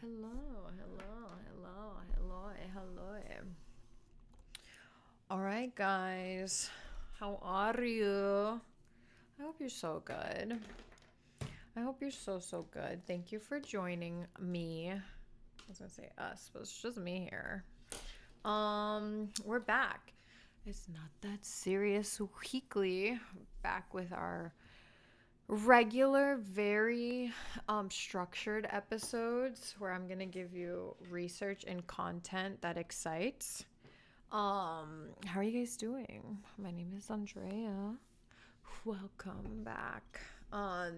Hello. All right, guys. How are you? I hope you're so good. I hope you're so good. Thank you for joining me. I was gonna say us, but it's just me here. We're back. It's Not That Serious Weekly. Back with our regular, very structured episodes where I'm gonna give you research and content that excites. How are you guys doing? My name is Andrea. Welcome back. I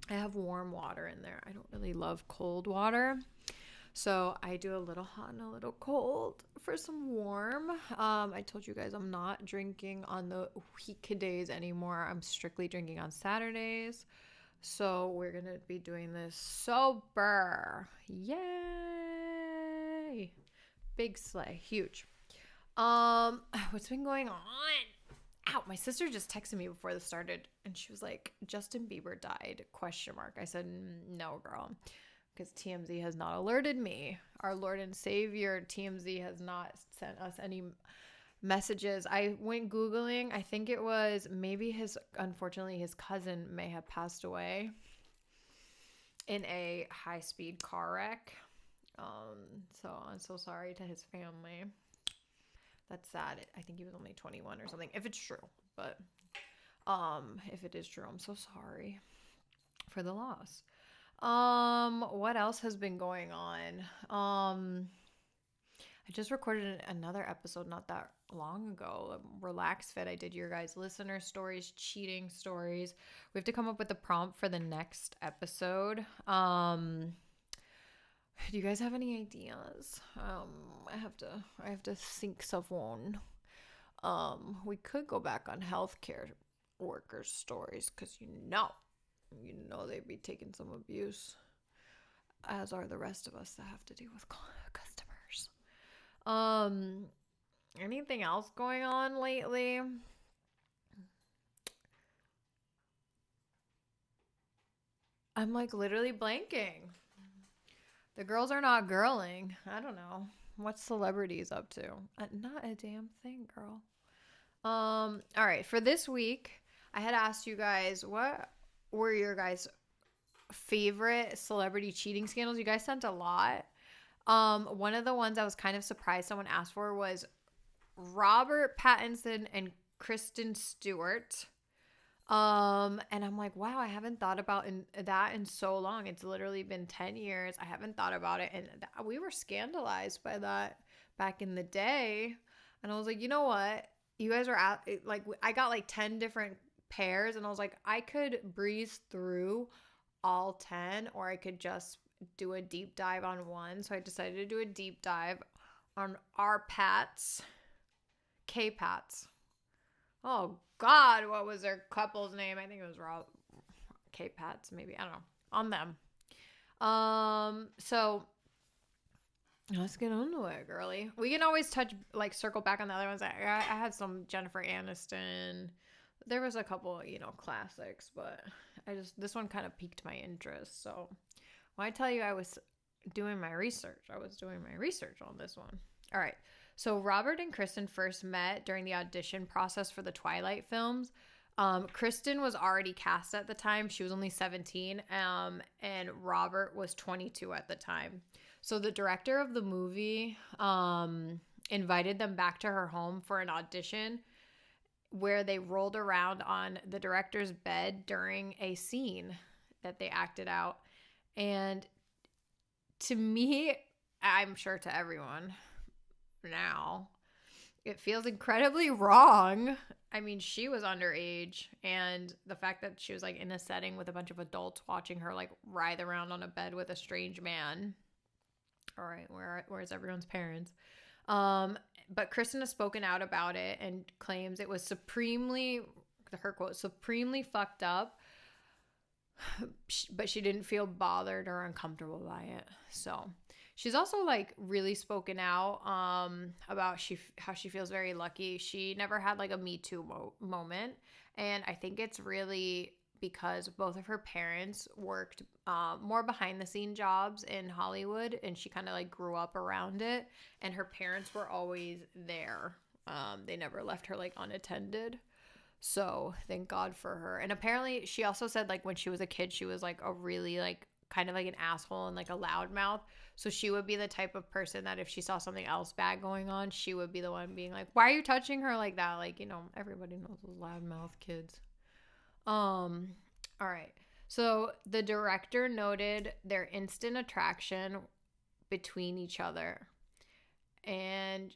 have warm water in there. I don't really love cold water. So I do a little hot and a little cold for some warm. I told you guys I'm not drinking on the weekdays anymore. I'm strictly drinking on Saturdays. So we're going to be doing this sober. Yay! Big sleigh. Huge. What's been going on? Ow, my sister just texted me before this started and she was like, Justin Bieber died, ? I said, no, girl. Because TMZ has not alerted me. Our Lord and Savior, TMZ, has not sent us any messages. I went Googling. I think it was maybe unfortunately, his cousin may have passed away in a high-speed car wreck. So I'm so sorry to his family. That's sad. I think he was only 21 or something, if it's true. But if it is true, I'm so sorry for the loss. What else has been going on? I just recorded another episode not that long ago. Relax Fit. I did your guys' listener stories, cheating stories. We have to come up with a prompt for the next episode. Do you guys have any ideas? I have to think of one. We could go back on healthcare workers' stories because you know they'd be taking some abuse, as are the rest of us that have to deal with customers. Anything else going on lately? I'm like literally blanking. The girls are not girling. I don't know. What celebrities up to? Not a damn thing, girl. All right. For this week, I had asked you guys, what were your guys' favorite celebrity cheating scandals? You guys sent a lot. One of the ones I was kind of surprised someone asked for was Robert Pattinson and Kristen Stewart. And I'm like, wow, I haven't thought about that in so long. It's literally been 10 years. I haven't thought about it. And we were scandalized by that back in the day. And I was like, you know what? You guys are I got like 10 different pairs. And I was like, I could breeze through all 10, or I could just do a deep dive on one. So I decided to do a deep dive on our Pats, K-Pats. Oh, God, what was their couple's name? I think it was Rob K-Pats, maybe. I don't know. On them. So let's get into it, girly. We can always circle back on the other ones. I had some Jennifer Aniston. There was a couple, classics, but this one kind of piqued my interest. So when I tell you I was doing my research on this one. All right. So Robert and Kristen first met during the audition process for the Twilight films. Kristen was already cast at the time. She was only 17, and Robert was 22 at the time. So the director of the movie invited them back to her home for an audition where they rolled around on the director's bed during a scene that they acted out. And to me, I'm sure to everyone now, it feels incredibly wrong. I mean, she was underage, and the fact that she was like in a setting with a bunch of adults watching her like writhe around on a bed with a strange man. All right, where's everyone's parents? But Kristen has spoken out about it and claims it was her quote, supremely fucked up, but she didn't feel bothered or uncomfortable by it. So She's also like really spoken out about how she feels very lucky. She never had like a Me Too moment, and I think it's really because both of her parents worked more behind the scene jobs in Hollywood, and she kind of like grew up around it, and her parents were always there. They never left her like unattended. So thank God for her. And apparently she also said like when she was a kid, she was like a really like kind of like an asshole and like a loudmouth. So she would be the type of person that if she saw something else bad going on, she would be the one being like, why are you touching her like that? Like, you know, everybody knows those loudmouth kids. All right. So the director noted their instant attraction between each other. And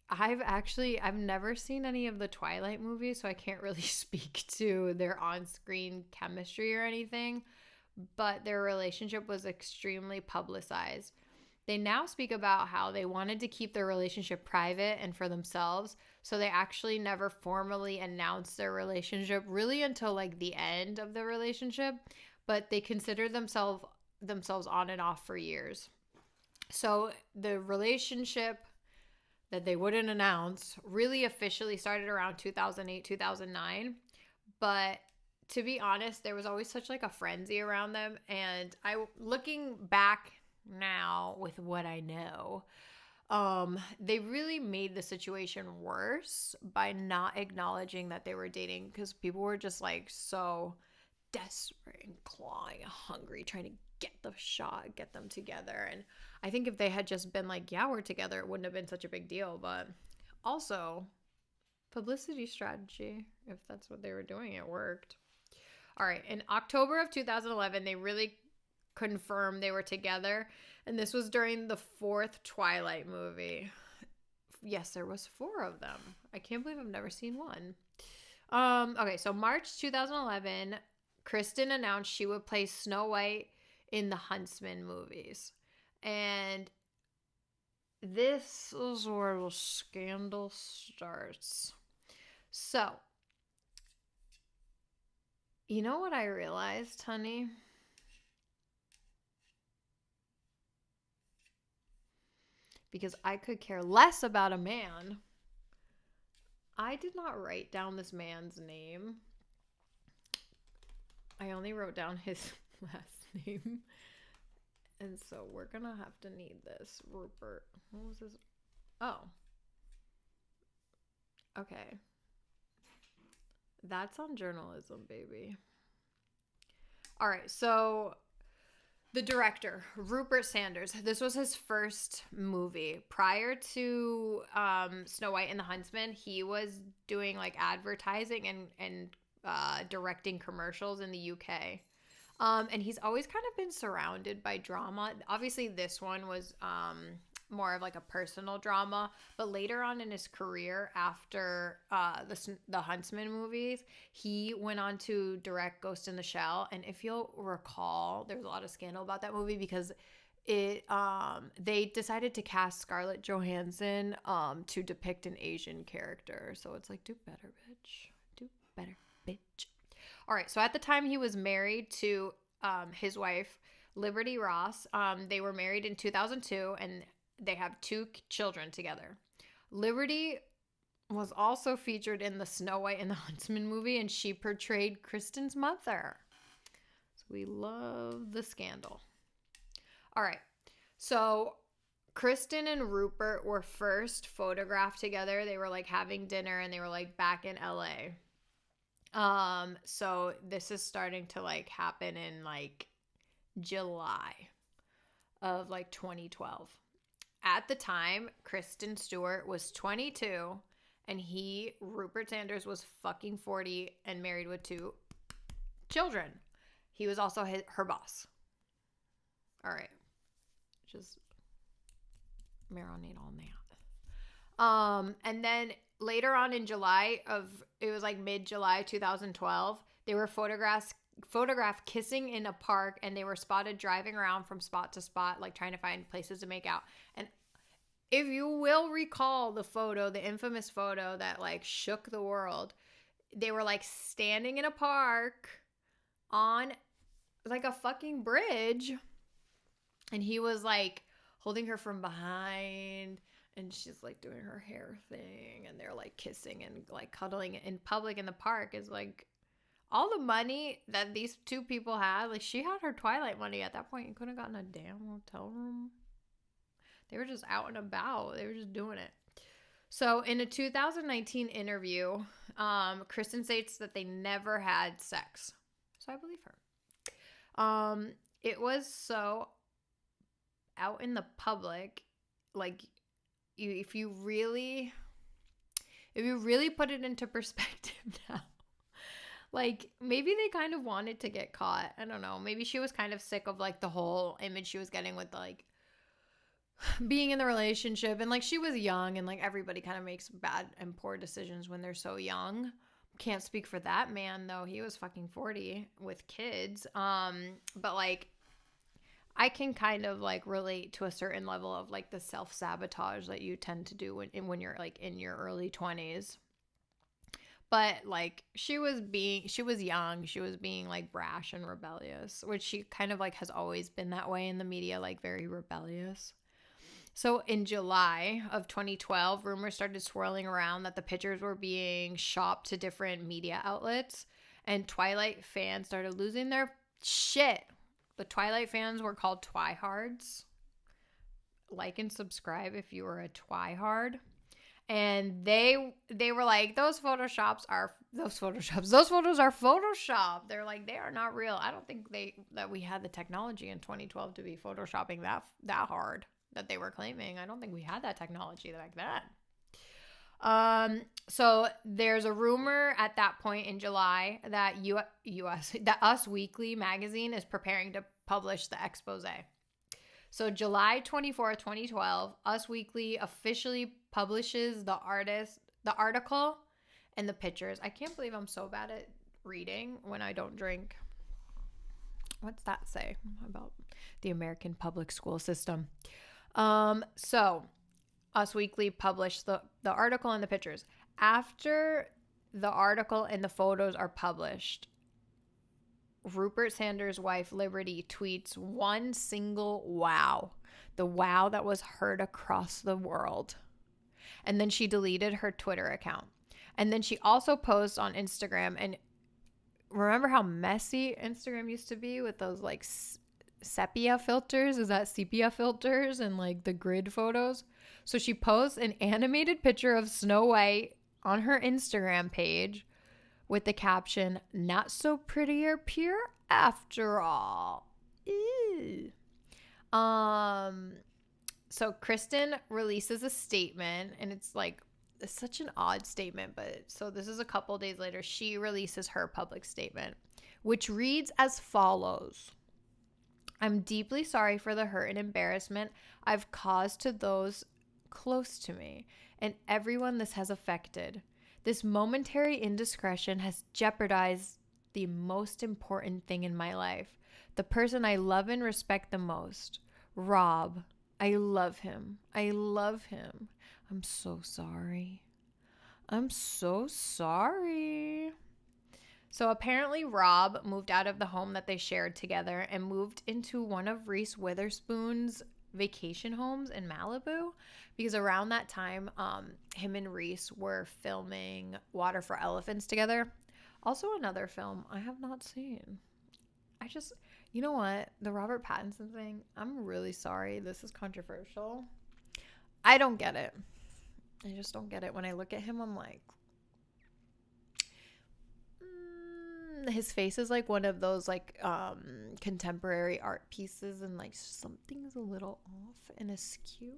I've never seen any of the Twilight movies, so I can't really speak to their on-screen chemistry or anything, but their relationship was extremely publicized. They now speak about how they wanted to keep their relationship private and for themselves, so they actually never formally announced their relationship really until like the end of the relationship, but they considered themselves on and off for years. So the relationship that they wouldn't announce really officially started around 2008, 2009. But to be honest, there was always such like a frenzy around them. And looking back now with what I know, they really made the situation worse by not acknowledging that they were dating, because people were just like so desperate and clawing, hungry, trying to get the shot, get them together. And I think if they had just been like, yeah, we're together, it wouldn't have been such a big deal. But also, publicity strategy, if that's what they were doing, it worked. All right. In October of 2011, they really confirmed they were together. And this was during the 4th Twilight movie. Yes, there was 4 of them. I can't believe I've never seen one. Okay, so March 2011, Kristen announced she would play Snow White in the Huntsman movies. And this is where the scandal starts. So, you know what I realized, honey? Because I could care less about a man, I did not write down this man's name. I only wrote down his last name. And so we're going to have to need this. Rupert. What was his? Oh. Okay. That's on journalism, baby. All right. So the director, Rupert Sanders, this was his first movie. Prior to Snow White and the Huntsman, he was doing like advertising and directing commercials in the UK. And he's always kind of been surrounded by drama. Obviously, this one was more of like a personal drama. But later on in his career, after the Huntsman movies, he went on to direct Ghost in the Shell. And if you'll recall, there's a lot of scandal about that movie because they decided to cast Scarlett Johansson to depict an Asian character. So it's like, do better, bitch. Do better, bitch. All right, so at the time he was married to his wife, Liberty Ross. They were married in 2002, and they have 2 children together. Liberty was also featured in the Snow White and the Huntsman movie, and she portrayed Kristen's mother. So we love the scandal. All right, so Kristen and Rupert were first photographed together. They were like having dinner, and they were like back in LA. So this is starting to like happen in like July of like 2012. At the time, Kristen Stewart was 22 and Rupert Sanders, was fucking 40 and married with 2 children. He was also her boss. All right. Just marinate on that. And then later on in it was like mid-July 2012, they were photographed kissing in a park, and they were spotted driving around from spot to spot, like trying to find places to make out. And if you will recall the infamous photo that like shook the world, they were like standing in a park on like a fucking bridge, and he was like holding her from behind, and she's like doing her hair thing, and they're like kissing and like cuddling in public in the park. Is like all the money that these two people had. Like, she had her Twilight money at that point. You couldn't have gotten a damn hotel room. They were just out and about. They were just doing it. So in a 2019 interview, Kristen states that they never had sex. So I believe her. It was so out in the public, like, if you really put it into perspective now, like, maybe they kind of wanted to get caught. I don't know. Maybe she was kind of sick of like the whole image she was getting with like being in the relationship, and like she was young, and like everybody kind of makes bad and poor decisions when they're so young. Can't speak for that man though. He was fucking 40 with kids. But like I can kind of like relate to a certain level of like the self-sabotage that you tend to do when you're like in your early 20s. But like she was young, she was being like brash and rebellious, which she kind of like has always been that way in the media, like very rebellious. So in July of 2012, rumors started swirling around that the pictures were being shopped to different media outlets, and Twilight fans started losing their shit. The Twilight fans were called Twihards. Like and subscribe if you were a Twihard. And they were like, those photos are Photoshop. They're like, they are not real. I don't think that we had the technology in 2012 to be photoshopping that hard that they were claiming. I don't think we had that technology back then. So there's a rumor at that point in July that that Us Weekly magazine is preparing to publish the expose. So July 24th, 2012, Us Weekly officially publishes the article and the pictures. I can't believe I'm so bad at reading when I don't drink. What's that say about the American public school system? So Us Weekly published the article and the pictures. After the article and the photos are published, Rupert Sanders' wife, Liberty, tweets one single wow. The wow that was heard across the world. And then she deleted her Twitter account. And then she also posts on Instagram. And remember how messy Instagram used to be with those like sepia filters? Is that sepia filters and like the grid photos? So she posts an animated picture of Snow White on her Instagram page with the caption, "Not so pretty or pure after all." Ew. So Kristen releases a statement, and it's such an odd statement, but so this is a couple days later, she releases her public statement, which reads as follows. "I'm deeply sorry for the hurt and embarrassment I've caused to those close to me and everyone this has affected. This momentary indiscretion has jeopardized the most important thing in my life, the person I love and respect the most, Rob. I love him. I love him. I'm so sorry. I'm so sorry." So apparently Rob moved out of the home that they shared together and moved into one of Reese Witherspoon's vacation homes in Malibu, because around that time, him and Reese were filming Water for Elephants together. Also another film I have not seen. You know what? The Robert Pattinson thing, I'm really sorry. This is controversial. I don't get it. I just don't get it. When I look at him, I'm like, his face is like one of those like contemporary art pieces, and like something's a little off and askew,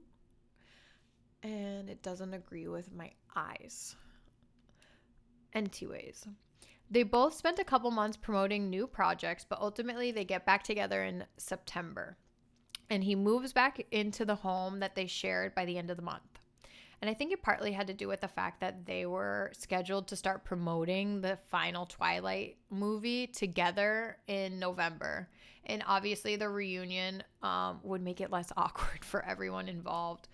and it doesn't agree with my eyes. Anyways, they both spent a couple months promoting new projects, but ultimately they get back together in September, and he moves back into the home that they shared by the end of the month. And I think it partly had to do with the fact that they were scheduled to start promoting the final Twilight movie together in November. And obviously the reunion would make it less awkward for everyone involved.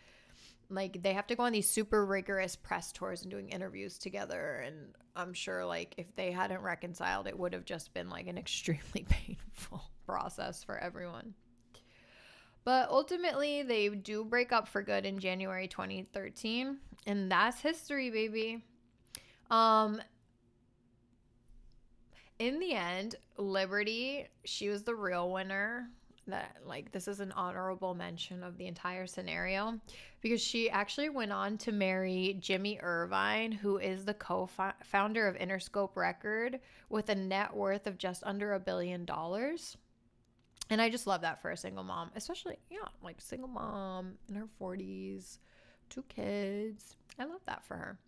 Like, they have to go on these super rigorous press tours and doing interviews together. And I'm sure like if they hadn't reconciled, it would have just been like an extremely painful process for everyone. But ultimately, they do break up for good in January 2013, and that's history, baby. Um, in the end, Liberty, she was the real winner. That, like, this is an honorable mention of the entire scenario because she actually went on to marry Jimmy Irvine, who is the co-founder of Interscope Record, with a net worth of just under $1 billion. And I just love that for a single mom, especially, like single mom in her 40s, 2 kids. I love that for her.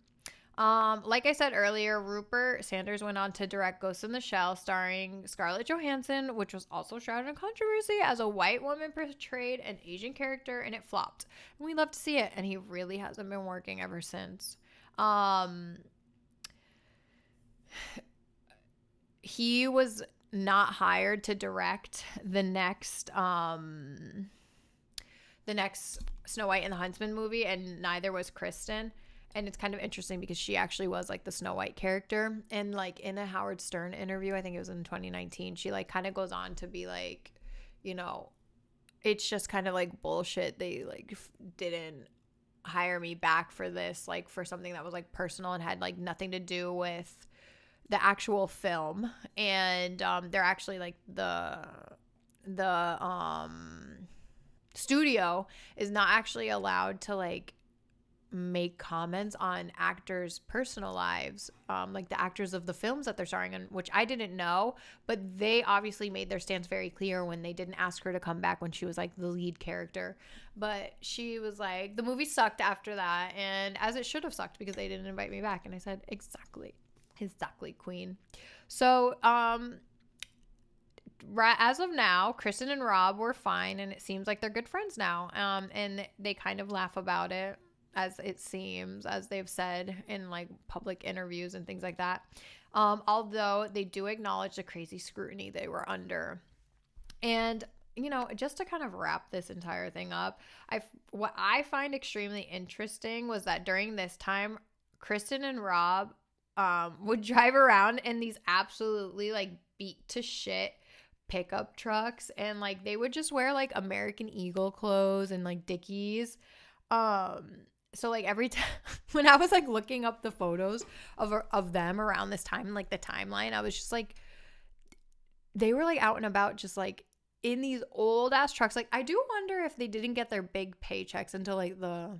Like I said earlier, Rupert Sanders went on to direct Ghost in the Shell, starring Scarlett Johansson, which was also shrouded in controversy as a white woman portrayed an Asian character, and it flopped. And we love to see it, and he really hasn't been working ever since. He was not hired to direct the next Snow White and the Huntsman movie, and neither was Kristen. And it's kind of interesting because she actually was like the Snow White character. And like in a Howard Stern interview, I think it was in 2019, she like kind of goes on to be like, it's just kind of like bullshit. They like didn't hire me back for this, like for something that was like personal and had like nothing to do with the actual film. And they're actually like the studio is not actually allowed to like make comments on actors' personal lives, like the actors of the films that they're starring in, which I didn't know, but they obviously made their stance very clear when they didn't ask her to come back when she was like the lead character. But she was like, the movie sucked after that, and as it should have sucked because they didn't invite me back. And I said, exactly, queen. So as of now, Kristen and Rob were fine, and it seems like they're good friends now, and they kind of laugh about it, as it seems, as they've said in like public interviews and things like that. Although they do acknowledge the crazy scrutiny they were under. And, just to kind of wrap this entire thing up, what I find extremely interesting was that during this time, Kristen and Rob would drive around in these absolutely like beat to shit pickup trucks, and like they would just wear like American Eagle clothes and like Dickies. So like every time when I was like looking up the photos of them around this time, like the timeline, I was just like, they were like out and about just like in these old ass trucks. Like I do wonder if they didn't get their big paychecks until like the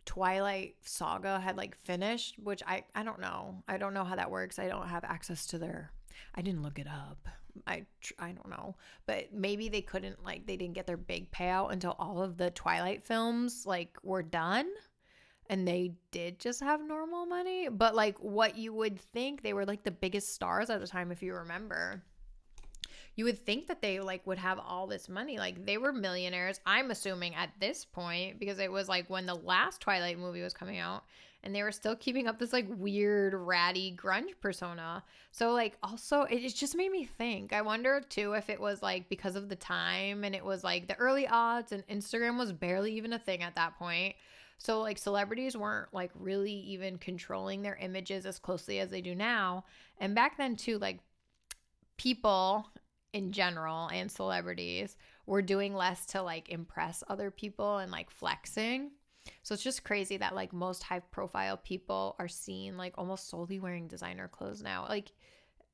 Twilight saga had like finished, which I don't know. I don't know how that works. I don't have access to I didn't look it up. I don't know, but maybe they didn't get their big payout until all of the Twilight films like were done, and they did just have normal money. But like what you would think, they were like the biggest stars at the time, if you remember. You would think that they like would have all this money, like they were millionaires, I'm assuming at this point, because it was like when the last Twilight movie was coming out, and they were still keeping up this like weird ratty grunge persona. So like also it just made me think, I wonder too if it was like because of the time, and it was like the early aughts and Instagram was barely even a thing at that point. So like celebrities weren't like really even controlling their images as closely as they do now. And back then too, like people in general and celebrities were doing less to like impress other people and like flexing. So it's just crazy that like most high profile people are seen like almost solely wearing designer clothes now. Like,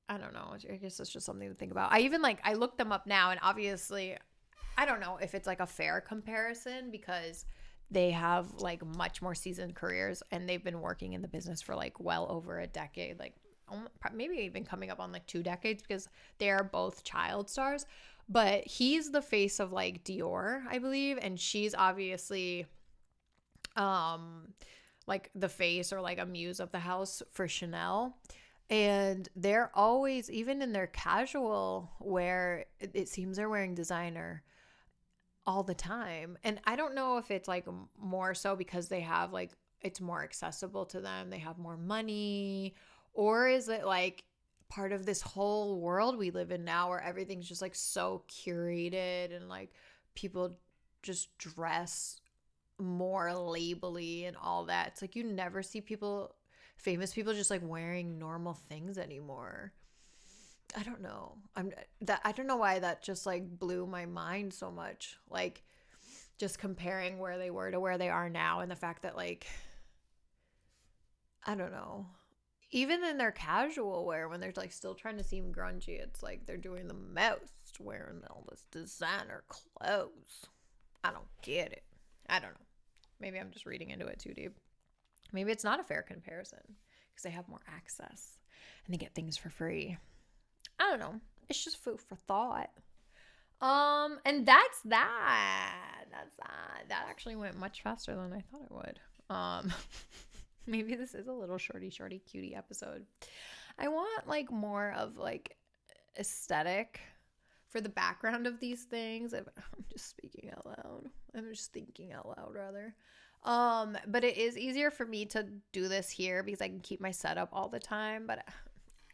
I don't know. I guess it's just something to think about. I looked them up now, and obviously I don't know if it's like a fair comparison because they have like much more seasoned careers, and they've been working in the business for like well over a decade, like maybe even coming up on like 2 decades, because they are both child stars. But he's the face of like Dior, I believe, and she's obviously like the face or like a muse of the house for Chanel. And they're always, even in their casual wear, it seems they're wearing designer all the time. And I don't know if it's like more so because they have like, it's more accessible to them, they have more money, or is it like part of this whole world we live in now where everything's just like so curated, and like people just dress more labely and all that. It's like you never see famous people just like wearing normal things anymore. I don't know. I don't know why that just like blew my mind so much. Like just comparing where they were to where they are now, and the fact that like I don't know. Even in their casual wear, when they're like still trying to seem grungy, it's like they're doing the most, wearing all this designer clothes. I don't get it. I don't know. Maybe I'm just reading into it too deep. Maybe it's not a fair comparison because they have more access and they get things for free. I don't know. It's just food for thought. And that's that. That's that. That actually went much faster than I thought it would. Maybe this is a little shorty cutie episode. I want like more of like aesthetic for the background of these things. I'm just speaking out loud. I'm just thinking out loud rather. But it is easier for me to do this here because I can keep my setup all the time. But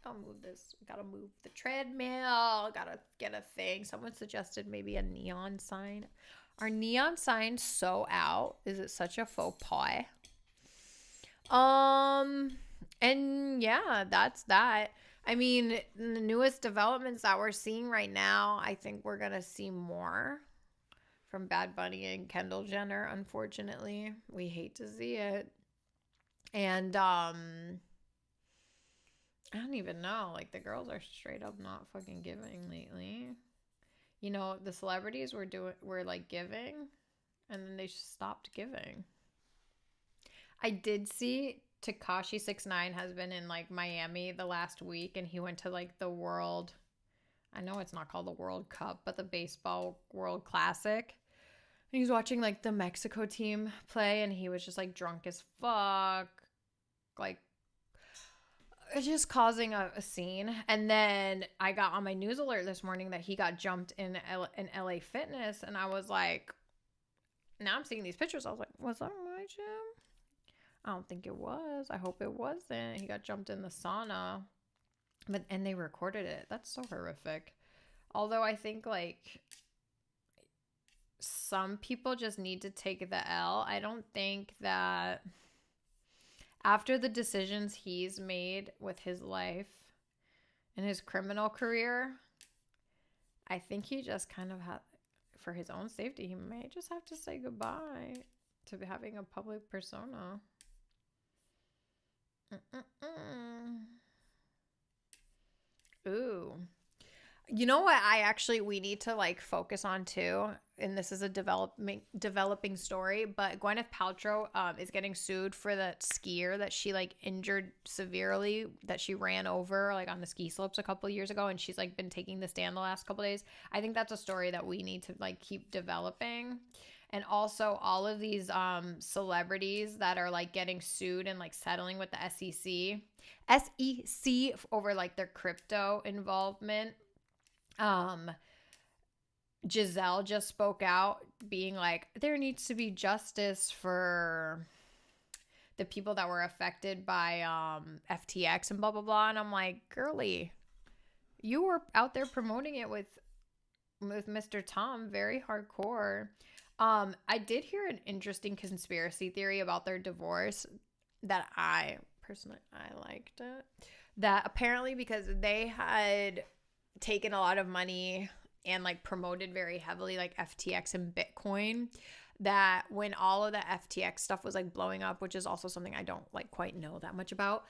I'll move this. Gotta move the treadmill. Gotta get a thing. Someone suggested maybe a neon sign. Are neon signs so out? Is it such a faux pas? And yeah, that's that. I mean, the newest developments that we're seeing right now, I think we're gonna see more from Bad Bunny and Kendall Jenner, unfortunately. We hate to see it. And I don't even know. Like, the girls are straight up not fucking giving lately. You know, the celebrities were like giving, and then they just stopped giving. I did see Tekashi 6ix9ine has been in like Miami the last week, and he went to like the World, I know it's not called the World Cup, but the Baseball World Classic. And he was watching like the Mexico team play, and he was just like drunk as fuck, like just causing a scene. And then I got on my news alert this morning that he got jumped in LA Fitness, and I was like, now I'm seeing these pictures. I was like, was that my gym? I don't think it was. I hope it wasn't. He got jumped in the sauna. And they recorded it. That's so horrific. Although I think like some people just need to take the L. I don't think that after the decisions he's made with his life and his criminal career, I think he just kind of for his own safety, he may just have to say goodbye to having a public persona. Ooh. You know what we need to like focus on too, and this is a developing story, but Gwyneth Paltrow is getting sued for that skier that she like injured severely, that she ran over like on the ski slopes a couple of years ago, and she's like been taking the stand the last couple of days. I think that's a story that we need to like keep developing. And also all of these celebrities that are like getting sued and like settling with the SEC over like their crypto involvement. Giselle just spoke out being like, there needs to be justice for the people that were affected by FTX and blah, blah, blah. And I'm like, girly, you were out there promoting it with Mr. Tom, very hardcore. I did hear an interesting conspiracy theory about their divorce that I liked it. That apparently because they had taken a lot of money and like promoted very heavily like FTX and Bitcoin, that when all of the FTX stuff was like blowing up, which is also something I don't like quite know that much about,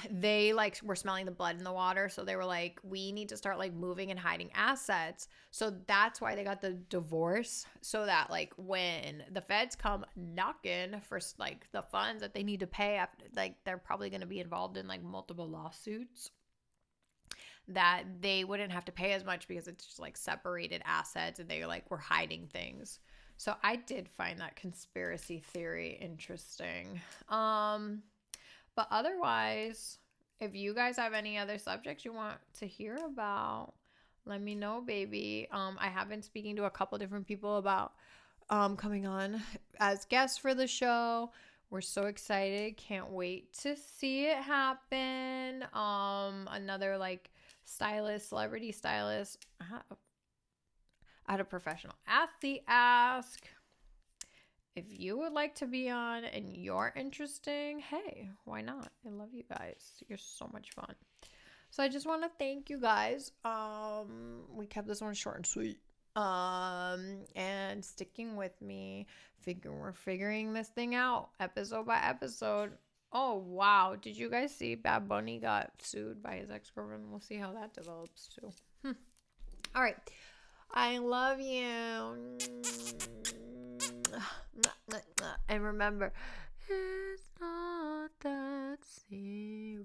they like were smelling the blood in the water. So they were like, we need to start like moving and hiding assets. So that's why they got the divorce, so that like when the feds come knocking for like the funds that they need to pay, after, like they're probably going to be involved in like multiple lawsuits, that they wouldn't have to pay as much because it's just like separated assets and they like were hiding things. So I did find that conspiracy theory interesting. But otherwise, if you guys have any other subjects you want to hear about, let me know, baby. I have been speaking to a couple different people about coming on as guests for the show. We're so excited. Can't wait to see it happen. Another like celebrity stylist. I had a professional athlete ask if you would like to be on and you're interesting. Hey, why not? I love you guys. You're so much fun. So I just want to thank you guys. We kept this one short and sweet. And sticking with me. We're figuring this thing out episode by episode. Oh wow. Did you guys see Bad Bunny got sued by his ex-girlfriend? We'll see how that develops too. All right. I love you. And remember, it's not that serious.